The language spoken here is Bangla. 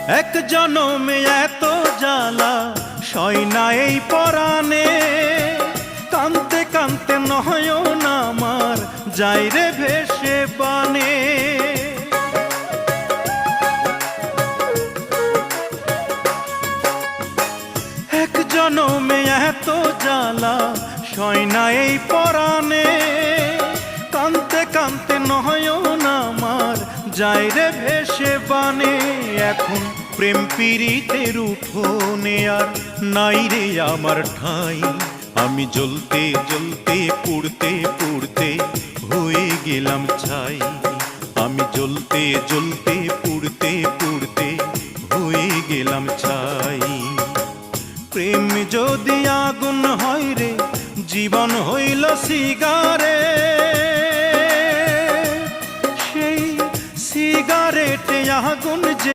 এক জনমে এত জ্বালা সয় না এই পরাণে, কানতে কানতে নয়ন আমার যাই রে ভেসে বানে। এক জনমে এত জ্বালা সয় না এই পরাণে, কানতে কানতে নয়ন আমার যাই রে ভেসে বানে। এখন প্রেম পীড়িতের উঠোনে আর নাই রে আমার ঠাঁই, আমি জ্বলতে জ্বলতে পুড়তে পুড়তে হয়ে গেলাম ছাই। আমি জ্বলতে জ্বলতে পুড়তে পুড়তে হয়ে গেলাম ছাই। প্রেম যদি আগুন হয় রে জীবন হইল সিগারে, সেই সিগারেটে আগুন যে